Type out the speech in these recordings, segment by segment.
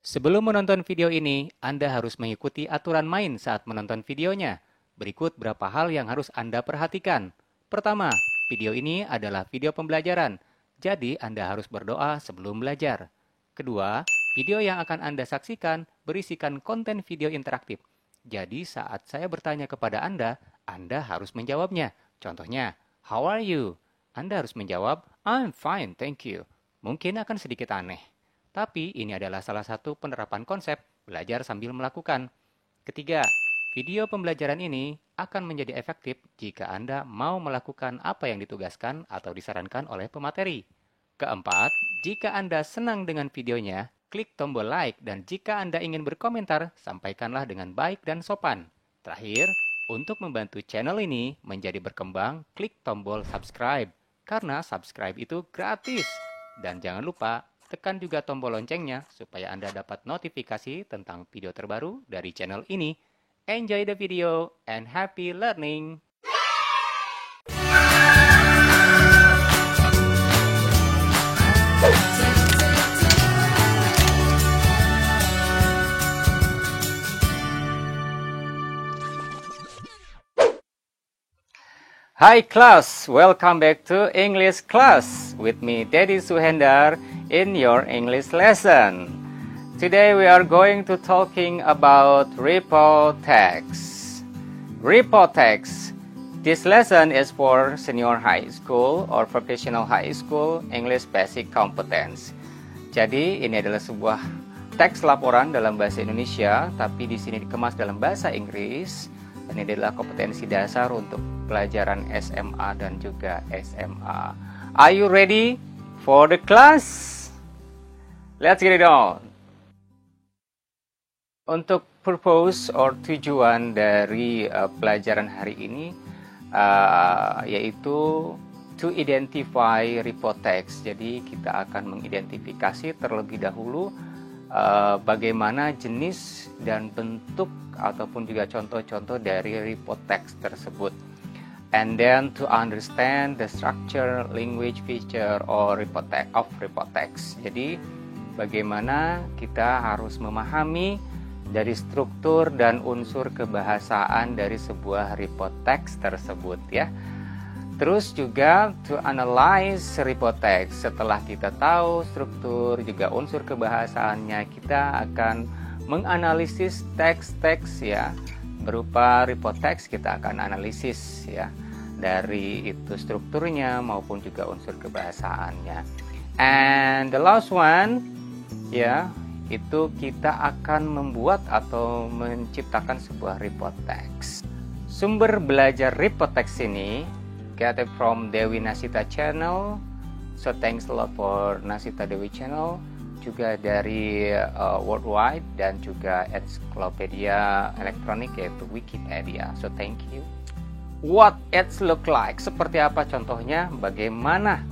Sebelum menonton video ini, Anda harus mengikuti aturan main saat menonton videonya. Berikut beberapa hal yang harus Anda perhatikan. Pertama, video ini adalah video pembelajaran, jadi Anda harus berdoa sebelum belajar. Kedua, video yang akan Anda saksikan berisikan konten video interaktif. Jadi saat saya bertanya kepada Anda harus menjawabnya. Contohnya, how are you? Anda harus menjawab, I'm fine, thank you. Mungkin akan sedikit aneh. Tapi ini adalah salah satu penerapan konsep belajar sambil melakukan. Ketiga, video pembelajaran ini akan menjadi efektif jika Anda mau melakukan apa yang ditugaskan atau disarankan oleh pemateri. Keempat, jika Anda senang dengan videonya, klik tombol like dan jika Anda ingin berkomentar, sampaikanlah dengan baik dan sopan. Terakhir, untuk membantu channel ini menjadi berkembang, klik tombol subscribe karena subscribe itu gratis. Dan jangan lupa tekan juga tombol loncengnya supaya Anda dapat notifikasi tentang video terbaru dari channel ini. Enjoy the video and happy learning! Hi class, welcome back to English class with me Daddy Suhendar in your English lesson. Today we are going to talking about repo text. Repo text. This lesson is for senior high school or professional high school English basic competence. Jadi ini adalah sebuah teks laporan dalam bahasa Indonesia, tapi di sini dikemas dalam bahasa Inggris. Dan ini adalah kompetensi dasar untuk pelajaran SMA dan juga SMA. Are you ready for the class? Let's get it on. Untuk purpose or tujuan dari pelajaran hari ini yaitu to identify repo text. Jadi kita akan mengidentifikasi terlebih dahulu bagaimana jenis dan bentuk ataupun juga contoh-contoh dari repo text tersebut. And then to understand the structure, language feature or repo text. Jadi bagaimana kita harus memahami dari struktur dan unsur kebahasaan dari sebuah repo text tersebut ya. Terus juga to analyze repo text. Setelah kita tahu struktur juga unsur kebahasaannya, kita akan menganalisis teks-teks ya. Berupa repo text kita akan analisis ya, dari itu strukturnya maupun juga unsur kebahasaannya. And the last one ya, itu kita akan membuat atau menciptakan sebuah repo text. Sumber belajar repo text ini get it from Dewi Nasita channel. So thanks a lot for Nasita Dewi channel. Juga dari worldwide dan juga ensiklopedia elektronik yaitu Wikipedia. So thank you. What it look like? Seperti apa contohnya? Bagaimana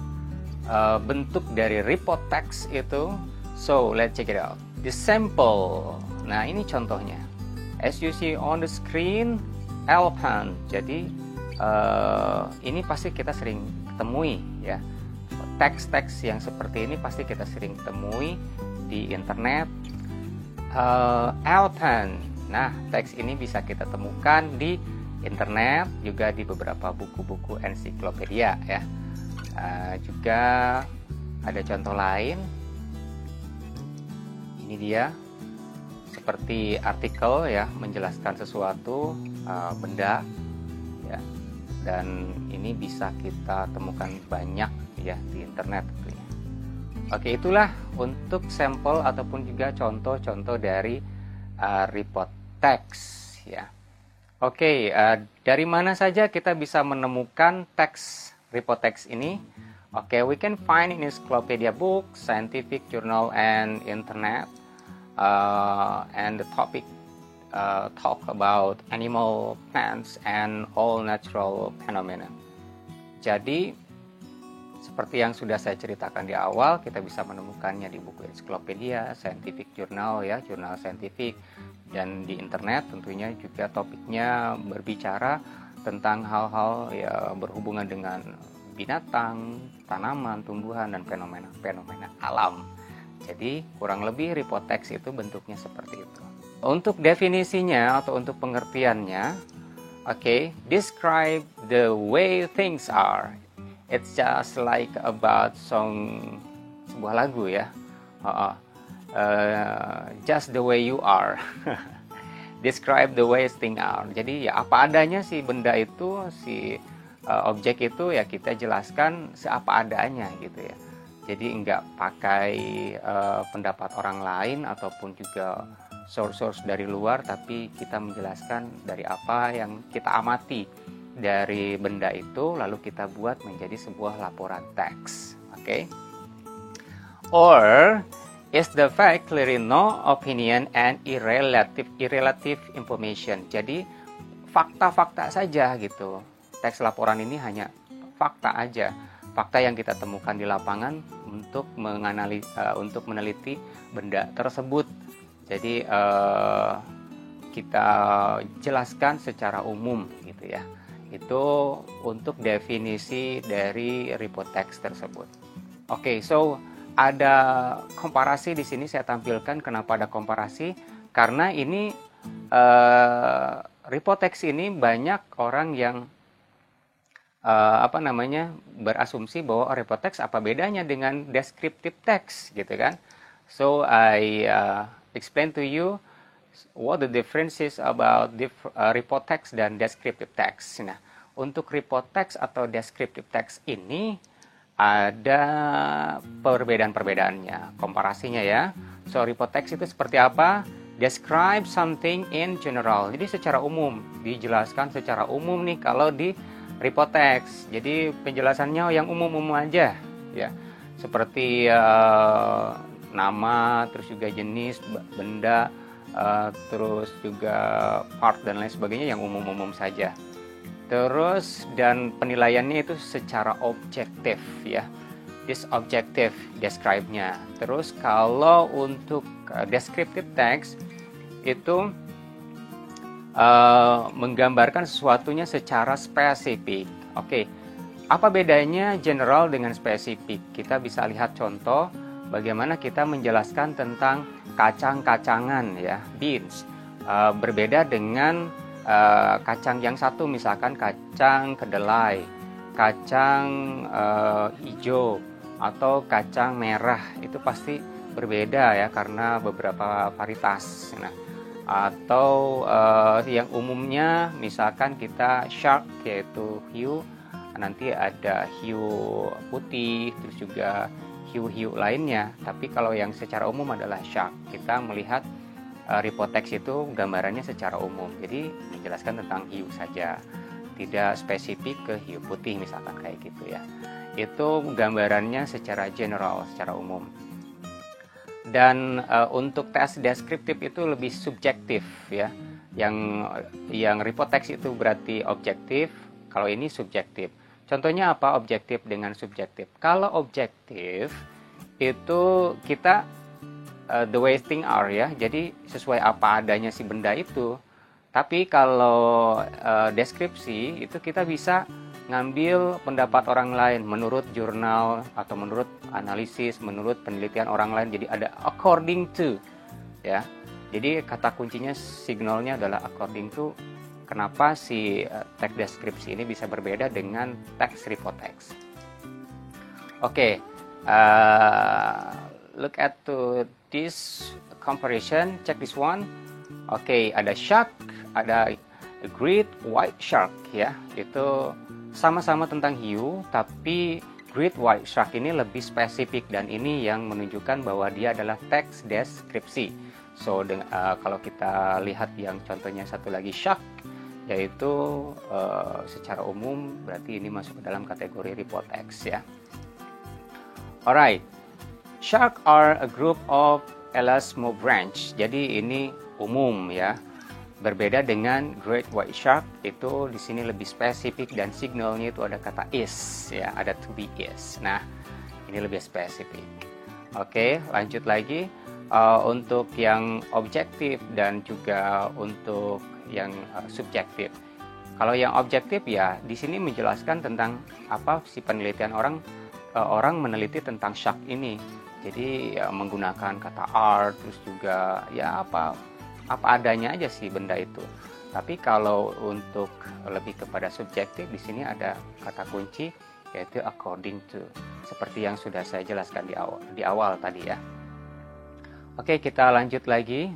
bentuk dari repo text itu? So let's check it out. The sample. Nah ini contohnya. As you see on the screen, elephant. Jadi ini pasti kita sering temui ya. Teks-teks yang seperti ini pasti kita sering temui di internet. Elephant. Nah, teks ini bisa kita temukan di internet, juga di beberapa buku-buku ensiklopedia ya. Juga ada contoh lain. Ini dia, seperti artikel ya, menjelaskan sesuatu benda ya. Dan ini bisa kita temukan banyak ya di internet tentunya. Oke, itulah untuk sampel ataupun juga contoh-contoh dari repo text ya. Oke, dari mana saja kita bisa menemukan teks repo text ini? Oke, we can find in encyclopedia book, scientific journal and internet. And the topic talk about animal, plants and all natural phenomena. Jadi seperti yang sudah saya ceritakan di awal, kita bisa menemukannya di buku ensiklopedia, scientific journal ya, jurnal saintifik, dan di internet tentunya juga topiknya berbicara tentang hal-hal ya berhubungan dengan binatang, tanaman, tumbuhan dan fenomena-fenomena alam. Jadi kurang lebih report text itu bentuknya seperti itu. Untuk definisinya atau untuk pengertiannya, describe the way things are. It's just like about sebuah lagu ya. Just the way you are. Describe the way things are. Jadi ya apa adanya si benda itu, si objek itu ya kita jelaskan seapa adanya gitu ya. Jadi enggak pakai pendapat orang lain ataupun juga source dari luar, tapi kita menjelaskan dari apa yang kita amati dari benda itu, lalu kita buat menjadi sebuah laporan teks. Or is the fact clearly no opinion and irrelative information. Jadi fakta-fakta saja gitu. Teks laporan ini hanya fakta aja, fakta yang kita temukan di lapangan untuk meneliti benda tersebut. Jadi kita jelaskan secara umum gitu ya. Itu untuk definisi dari report text tersebut. So ada komparasi di sini saya tampilkan. Kenapa ada komparasi? Karena ini report text ini banyak orang yang berasumsi bahwa report text apa bedanya dengan descriptive text gitu kan. So I explain to you what the differences about report text dan descriptive text. Nah, untuk report text atau descriptive text ini ada perbedaan-perbedaannya, komparasinya ya. So report text itu seperti apa? Describe something in general. Jadi secara umum, dijelaskan secara umum nih kalau di report text. Jadi penjelasannya yang umum-umum aja ya. Seperti nama, terus juga jenis benda, terus juga part dan lain sebagainya yang umum-umum saja. Terus dan penilaiannya itu secara objektif ya. This objective describe-nya. Terus kalau untuk descriptive text itu menggambarkan sesuatunya secara spesifik. Apa bedanya general dengan spesifik? Kita bisa lihat contoh bagaimana kita menjelaskan tentang kacang-kacangan ya, beans. Berbeda dengan kacang yang satu, misalkan kacang kedelai, kacang hijau, atau kacang merah. Itu pasti berbeda ya karena beberapa varietas. Nah, atau yang umumnya misalkan kita shark yaitu hiu, nanti ada hiu putih, terus juga hiu-hiu lainnya. Tapi kalau yang secara umum adalah shark. Kita melihat report text itu gambarannya secara umum, jadi menjelaskan tentang hiu saja, tidak spesifik ke hiu putih misalkan kayak gitu ya. Itu gambarannya secara general, secara umum. Dan untuk tes deskriptif itu lebih subjektif ya. Yang report text itu berarti objektif, kalau ini subjektif. Contohnya apa objektif dengan subjektif? Kalau objektif itu kita the way things are ya, jadi sesuai apa adanya si benda itu. Tapi kalau deskripsi itu kita bisa ngambil pendapat orang lain menurut jurnal atau menurut analisis, menurut penelitian orang lain. Jadi ada according to ya. Jadi kata kuncinya signalnya adalah according to. Kenapa si teks deskripsi ini bisa berbeda dengan teks report text? Look at to this comparison. Check this one. Ada shark, ada great white shark ya. Itu sama-sama tentang hiu, tapi great white shark ini lebih spesifik dan ini yang menunjukkan bahwa dia adalah teks deskripsi. So kalau kita lihat yang contohnya satu lagi shark, yaitu secara umum berarti ini masuk ke dalam kategori report text ya. Alright, shark are a group of elasmobranch. Jadi ini umum ya. Berbeda dengan great white shark, itu di sini lebih spesifik dan signalnya itu ada kata is ya, ada to be is. Nah, ini lebih spesifik. Lanjut lagi untuk yang objektif dan juga untuk yang subjektif. Kalau yang objektif ya di sini menjelaskan tentang apa si penelitian orang meneliti tentang shark ini. Jadi ya, menggunakan kata art, terus juga ya apa adanya aja sih benda itu. Tapi kalau untuk lebih kepada subjektif, di sini ada kata kunci yaitu according to, seperti yang sudah saya jelaskan di awal tadi ya. Oke, kita lanjut lagi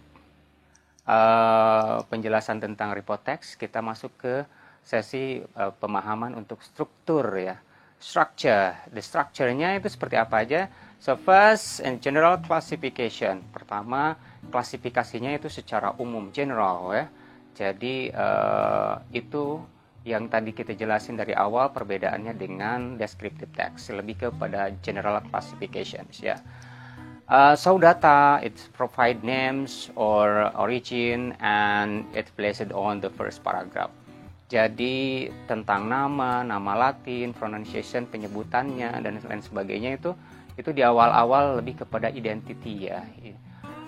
penjelasan tentang report text. Kita masuk ke sesi pemahaman untuk struktur ya. Structure, the structure-nya itu seperti apa aja? So first, in general classification. Pertama, klasifikasinya itu secara umum, general ya. Jadi itu yang tadi kita jelasin dari awal, perbedaannya dengan descriptive text, lebih kepada general classifications ya. So data, it provide names or origin and it placed on the first paragraph. Jadi tentang nama latin, pronunciation, penyebutannya dan lain sebagainya itu di awal-awal lebih kepada identity ya.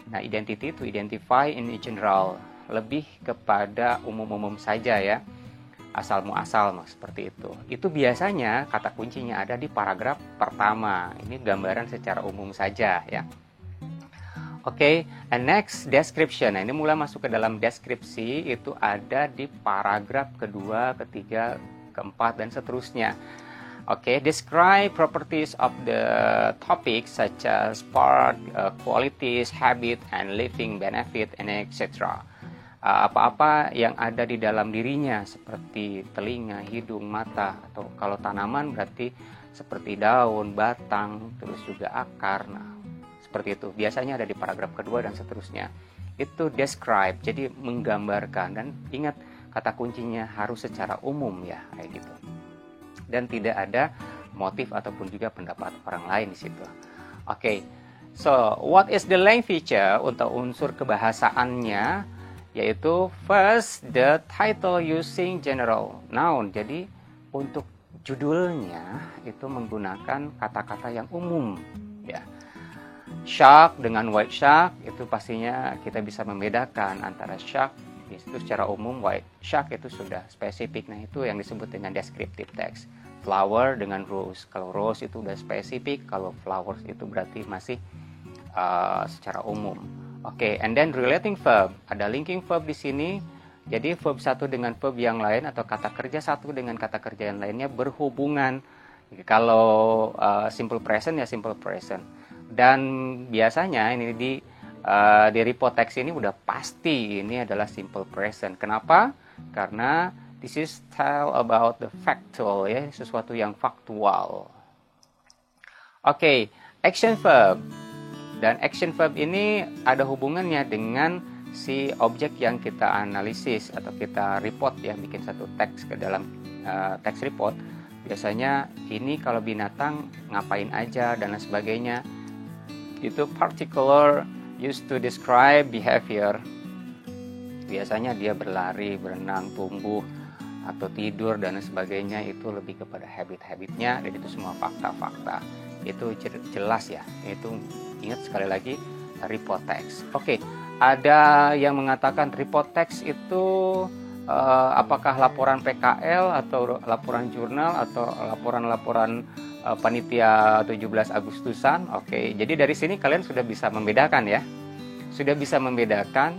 Nah, identity itu identify in general, lebih kepada umum-umum saja ya. Asal muasal seperti itu. Itu biasanya kata kuncinya ada di paragraf pertama. Ini gambaran secara umum saja ya. Oke, and next description. Nah, ini mulai masuk ke dalam deskripsi, itu ada di paragraf kedua, ketiga, keempat dan seterusnya. Oke, describe properties of the topic such as part, qualities, habit, and living benefit, and etc. Apa-apa yang ada di dalam dirinya seperti telinga, hidung, mata, atau kalau tanaman berarti seperti daun, batang, terus juga akar. Nah, seperti itu. Biasanya ada di paragraf kedua dan seterusnya. Itu describe, jadi menggambarkan, dan ingat kata kuncinya harus secara umum ya, kayak gitu. Dan tidak ada motif ataupun juga pendapat orang lain di situ. Oke. So, what is the length feature? Untuk unsur kebahasaannya yaitu first the title using general noun. Jadi untuk judulnya itu menggunakan kata-kata yang umum ya. Shark dengan white shark itu pastinya kita bisa membedakan antara shark itu secara umum, white shark itu sudah spesifik. Nah, itu yang disebut dengan descriptive text. Flower dengan rose, kalau rose itu udah spesifik, kalau flowers itu berarti masih secara umum. Oke, and then relating verb. Ada linking verb di sini. Jadi verb satu dengan verb yang lain atau kata kerja satu dengan kata kerja yang lainnya berhubungan. Kalau simple present ya simple present. Dan biasanya ini di report text ini udah pasti ini adalah simple present. Kenapa? Karena this is tell about the factual ya, sesuatu yang faktual. Oke, action verb. Dan action verb ini ada hubungannya dengan si objek yang kita analisis atau kita report ya, bikin satu teks ke dalam teks report. Biasanya ini kalau binatang ngapain aja dan lain sebagainya. Itu particular used to describe behavior. Biasanya dia berlari, berenang, tumbuh, atau tidur dan lain sebagainya, itu lebih kepada habit-habitnya, dan itu semua fakta-fakta. Itu jelas ya, itu ingat sekali lagi report text. Oke, ada yang mengatakan report text itu apakah laporan PKL atau laporan jurnal atau laporan-laporan panitia 17 Agustusan. Oke, jadi dari sini kalian sudah bisa membedakan ya. Sudah bisa membedakan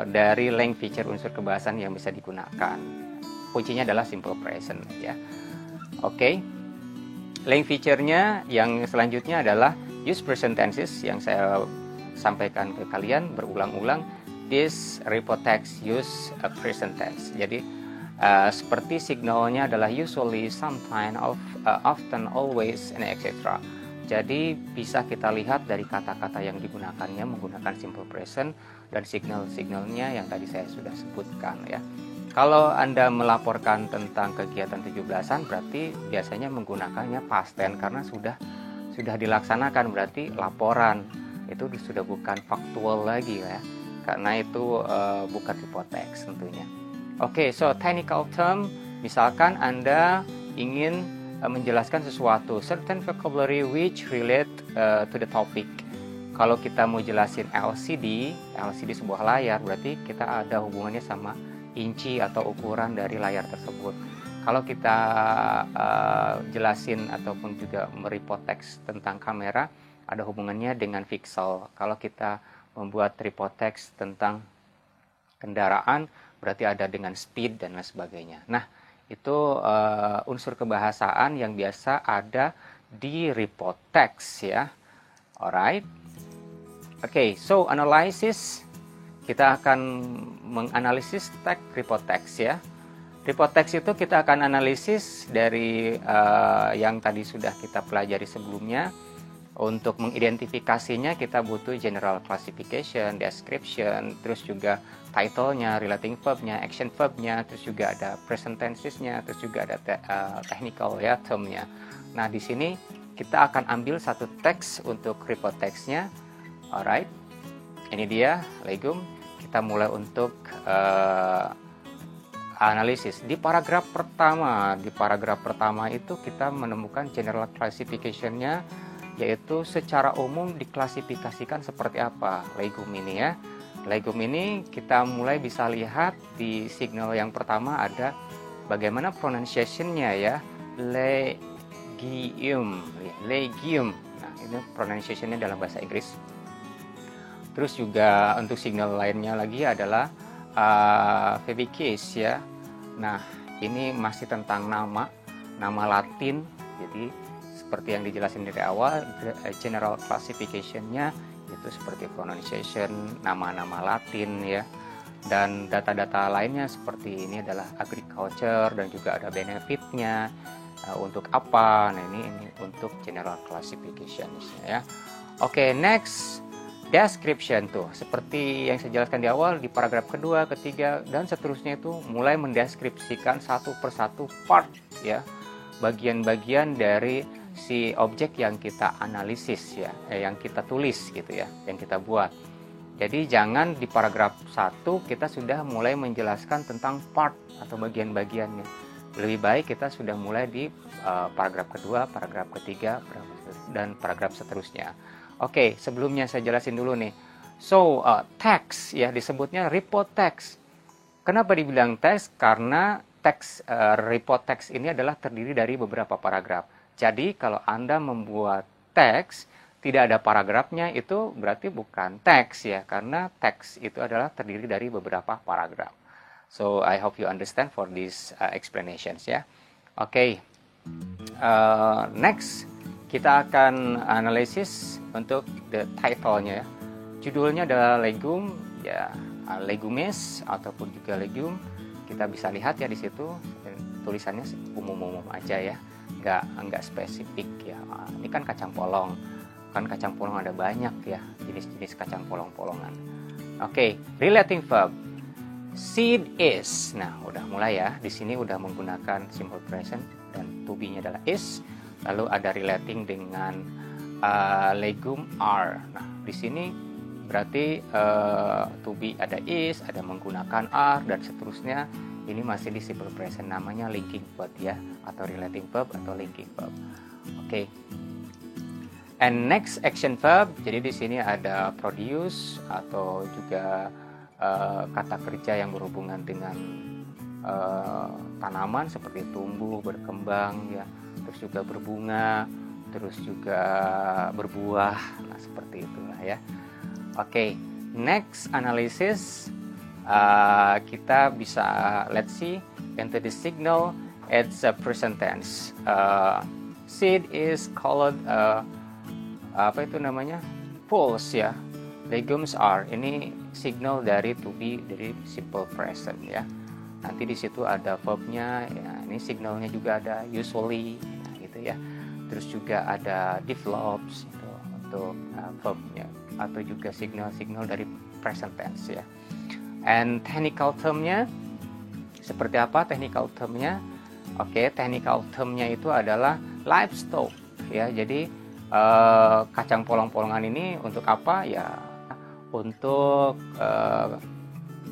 dari length feature unsur kebahasan yang bisa digunakan. Kuncinya adalah simple present ya. Oke. Length feature-nya yang selanjutnya adalah use present tenses yang saya sampaikan ke kalian berulang-ulang. This report text use a present tense. Jadi seperti signalnya adalah usually, sometimes, often, always, and etc. Jadi bisa kita lihat dari kata-kata yang digunakannya menggunakan simple present dan signal-signalnya yang tadi saya sudah sebutkan ya. Kalau Anda melaporkan tentang kegiatan 17-an berarti biasanya menggunakannya past tense karena sudah dilaksanakan, berarti laporan. Itu sudah bukan faktual lagi ya. Karena itu bukan report text tentunya. Oke, so technical term, misalkan Anda ingin menjelaskan sesuatu, certain vocabulary which relate to the topic. Kalau kita mau jelasin LCD sebuah layar, berarti kita ada hubungannya sama inci atau ukuran dari layar tersebut. Kalau kita jelasin ataupun juga mereport teks tentang kamera, ada hubungannya dengan pixel. Kalau kita membuat report text tentang kendaraan, berarti ada dengan speed dan lain sebagainya. Nah, itu unsur kebahasaan yang biasa ada di report text ya. Alright. Oke, so analysis, kita akan menganalisis teks report text ya. Report text itu kita akan analisis dari yang tadi sudah kita pelajari sebelumnya. Untuk mengidentifikasinya kita butuh general classification, description, terus juga title-nya, relating verb-nya, action verb-nya, terus juga ada present tenses-nya, terus juga ada technical ya term-nya. Nah, di sini kita akan ambil satu teks untuk report text-nya. Alright. Ini dia legume. Kita mulai untuk analisis. Di paragraf pertama itu kita menemukan general classification-nya, yaitu secara umum diklasifikasikan seperti apa legume ini ya. Legume ini kita mulai bisa lihat di signal yang pertama ada bagaimana pronunciation-nya ya. Legume. Nah, ini pronunciation-nya dalam bahasa Inggris. Terus juga untuk signal lainnya lagi adalah verb case ya. Nah, ini masih tentang nama Latin. Jadi seperti yang dijelasin dari awal, general classification-nya itu seperti pronunciation, nama-nama Latin ya. Dan data-data lainnya seperti ini adalah agriculture dan juga ada benefit-nya, untuk apa. Nah, ini untuk general classification ya. Oke, next description tuh. Seperti yang saya jelaskan di awal di paragraf kedua, ketiga dan seterusnya itu mulai mendeskripsikan satu persatu part ya. Bagian-bagian dari si objek yang kita analisis ya, yang kita tulis gitu ya, yang kita buat. Jadi jangan di paragraf 1 kita sudah mulai menjelaskan tentang part atau bagian-bagiannya. Lebih baik kita sudah mulai di paragraf kedua, paragraf ketiga, dan paragraf seterusnya. Oke, sebelumnya saya jelasin dulu nih. So, text ya disebutnya report text. Kenapa dibilang text? Karena teks report text ini adalah terdiri dari beberapa paragraf. Jadi kalau Anda membuat teks tidak ada paragrafnya, itu berarti bukan teks ya, karena teks itu adalah terdiri dari beberapa paragraf. So I hope you understand for these explanations ya. Oke. Next kita akan analisis untuk the title-nya ya. Judulnya adalah legume ya, legumes ataupun juga legume. Kita bisa lihat ya di situ, tulisannya umum-umum aja ya. Enggak spesifik ya. Ini kan kacang polong. Kan kacang polong ada banyak ya, jenis-jenis kacang polong-polongan. Oke, relating verb. Seed is. Nah, udah mulai ya. Di sini udah menggunakan simple present dan to be-nya adalah is. Lalu ada relating dengan legume are. Nah, di sini berarti to be ada is, ada menggunakan are dan seterusnya. Ini masih di simple present, namanya linking verb ya, atau relating verb atau linking verb. Oke. And next action verb. Jadi di sini ada produce atau juga kata kerja yang berhubungan dengan tanaman seperti tumbuh, berkembang ya, terus juga berbunga, terus juga berbuah. Nah, seperti itulah ya. Oke. Next analysis. Kita bisa let's see into the signal. It's a present tense. Seed is called apa itu namanya, pulse ya. Legumes are, ini signal dari to be, dari simple present ya. Nanti di situ ada verbnya ya, ini signalnya juga ada usually nah, gitu ya. Terus juga ada develops itu untuk verbnya, atau juga signal-signal dari present tense ya. And technical term-nya seperti apa technical term-nya? Oke, technical term-nya itu adalah livestock ya. Jadi kacang polong-polongan ini untuk apa ya? Untuk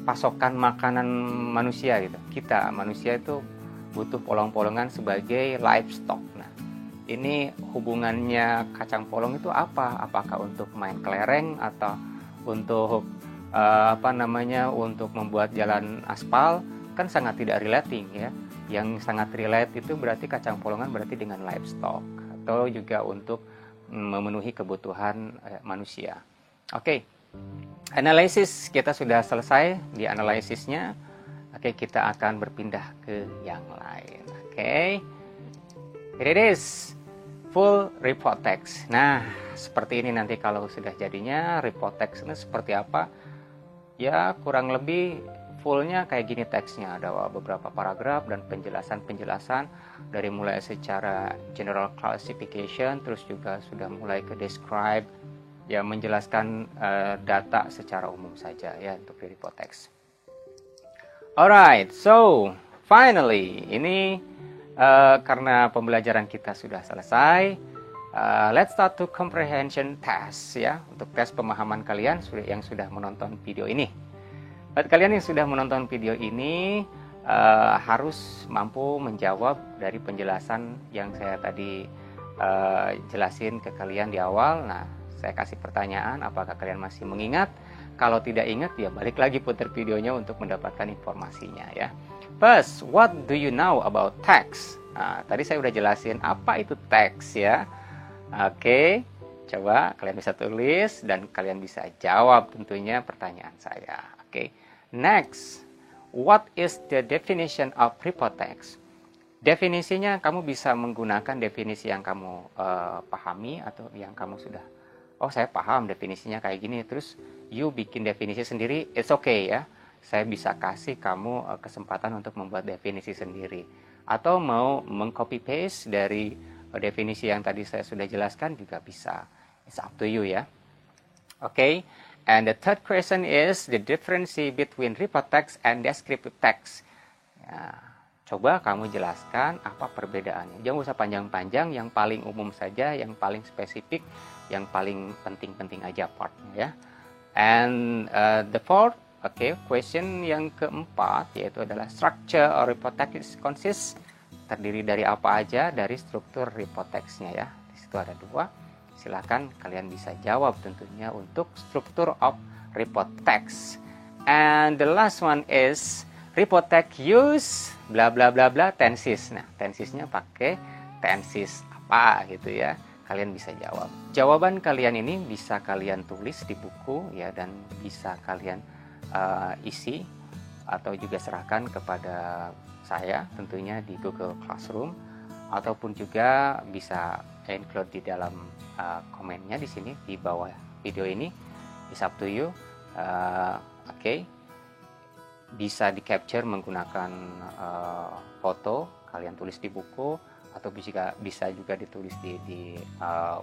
pasokan makanan manusia gitu. Kita manusia itu butuh polong-polongan sebagai livestock. Nah, ini hubungannya kacang polong itu apa? Apakah untuk main kelereng atau untuk untuk membuat jalan aspal? Kan sangat tidak relating ya. Yang sangat relate itu berarti kacang polongan berarti dengan livestock, atau juga untuk memenuhi kebutuhan manusia. Oke. Analisis kita sudah selesai di analisisnya. Oke, kita akan berpindah ke yang lain. Oke. Here it is. Full report text. Nah, seperti ini nanti kalau sudah jadinya report text ini seperti apa? Ya, kurang lebih fullnya kayak gini teksnya. Ada beberapa paragraf dan penjelasan-penjelasan dari mulai secara general classification, terus juga sudah mulai ke describe, ya menjelaskan data secara umum saja ya untuk di report text. Alright, so finally ini karena pembelajaran kita sudah selesai, let's start to comprehension test ya, untuk tes pemahaman kalian yang sudah menonton video ini. Buat kalian yang sudah menonton video ini harus mampu menjawab dari penjelasan yang saya tadi jelasin ke kalian di awal. Nah, saya kasih pertanyaan, apakah kalian masih mengingat? Kalau tidak ingat, ya balik lagi putar videonya untuk mendapatkan informasinya ya. First, what do you know about text? Nah, tadi saya udah jelasin apa itu text ya. Oke, coba kalian bisa tulis dan kalian bisa jawab tentunya pertanyaan saya. Oke, next, what is the definition of report text? Definisinya kamu bisa menggunakan definisi yang kamu pahami atau yang kamu sudah, oh saya paham definisinya kayak gini, terus you bikin definisi sendiri, it's okay ya. Saya bisa kasih kamu kesempatan untuk membuat definisi sendiri. Atau mau meng-copy paste dari definisi yang tadi saya sudah jelaskan juga bisa. It's up to you ya. Okay. And the third question is the difference between report text and descriptive text. Ya, coba kamu jelaskan apa perbedaannya. Jangan usah panjang-panjang, yang paling umum saja, yang paling spesifik, yang paling penting-penting aja partnya ya. And the fourth, question yang keempat yaitu adalah structure or report text consists, terdiri dari apa aja, dari struktur report text-nya ya. Di situ ada 2. Silakan kalian bisa jawab tentunya untuk struktur of report text. And the last one is report text use bla bla bla bla tenses. Nah, tensesnya pakai tenses apa gitu ya. Kalian bisa jawab. Jawaban kalian ini bisa kalian tulis di buku ya, dan bisa kalian isi atau juga serahkan kepada saya tentunya di Google Classroom, ataupun juga bisa include di dalam komennya di sini di bawah video ini. It's up to you. Bisa di capture menggunakan foto, kalian tulis di buku, atau bisa juga ditulis di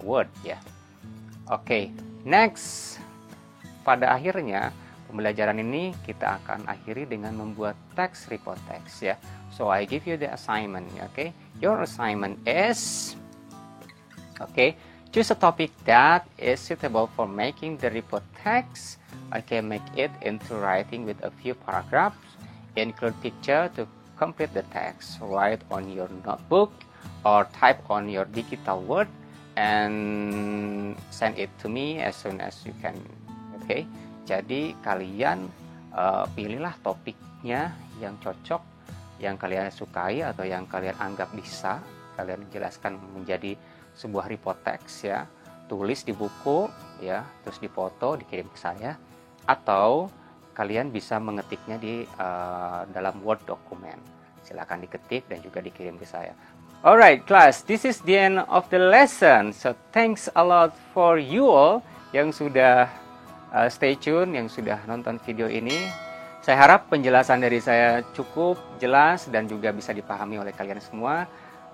Word ya. Next, pada akhirnya pembelajaran ini kita akan akhiri dengan membuat text report text ya. So I give you the assignment. Your assignment is choose a topic that is suitable for making the report text. Make it into writing with a few paragraphs. Include picture to complete the text. Write on your notebook or type on your digital Word and send it to me as soon as you can. Jadi kalian pilihlah topiknya yang cocok, yang kalian sukai atau yang kalian anggap bisa kalian jelaskan menjadi sebuah report text ya. Tulis di buku ya, terus difoto, dikirim ke saya, atau kalian bisa mengetiknya di dalam Word dokumen. Silakan diketik dan juga dikirim ke saya. Alright class, this is the end of the lesson. So thanks a lot for you all yang sudah stay tune, yang sudah nonton video ini. Saya harap penjelasan dari saya cukup jelas dan juga bisa dipahami oleh kalian semua,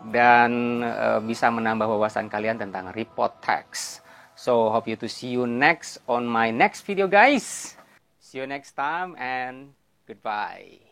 dan bisa menambah wawasan kalian tentang report text. So hope you to see you next on my next video guys. See you next time and goodbye.